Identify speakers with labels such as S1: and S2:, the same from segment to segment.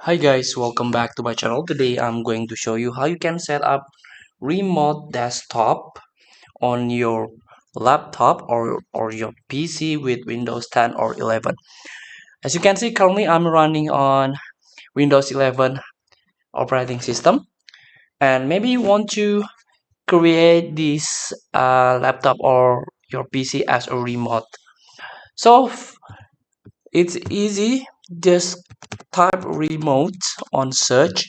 S1: Hi guys, welcome back to my channel. Today I'm going to show you how you can set up remote desktop on your laptop or your PC with Windows 10 or 11. As you can see, currently I'm running on Windows 11 operating system, and maybe you want to create this laptop or your PC as a remote. So it's easy. Just type remote on search.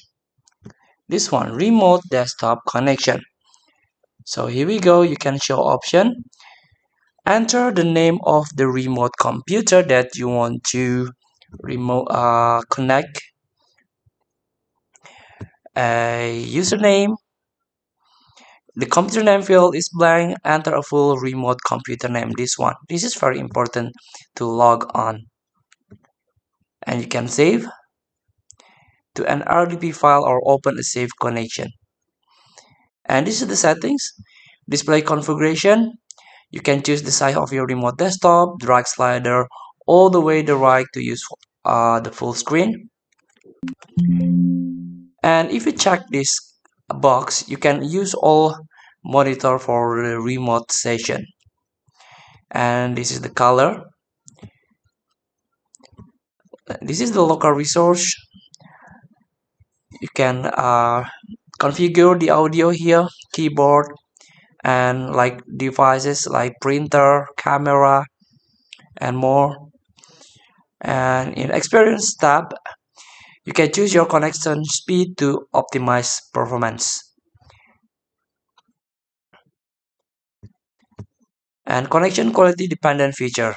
S1: This one, remote desktop connection. So here we go. You can show option. Enter the name of the remote computer that you want to connect. A username. The computer name field is blank. Enter a full remote computer name. This one. This is very important to log on. And you can save to an RDP file or open a save connection. And this is the settings. Display configuration. You can choose the size of your remote desktop, drag slider all the way to the right to use the full screen. And if you check this box, you can use all monitor for the remote session. And this is the color. This is the local resource. You can configure the audio here, keyboard, and like devices like printer, camera, and more. And in experience tab, you can choose your connection speed to optimize performance. And connection quality dependent feature.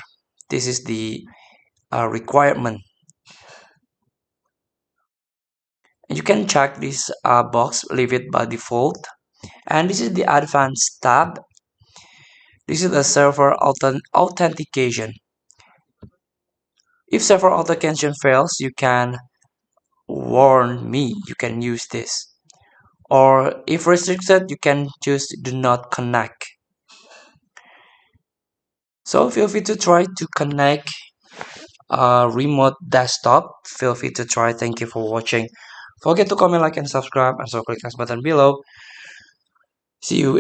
S1: This is the requirement. You can check this box, leave it by default. And this is the advanced tab. This is the server authentication. If server authentication fails, you can warn me. You can use this. Or if restricted, you can choose do not connect. So feel free to try to connect remote desktop. Feel free to try. Thank you for watching. Forget to comment, like, and subscribe, and so click this button below. See you in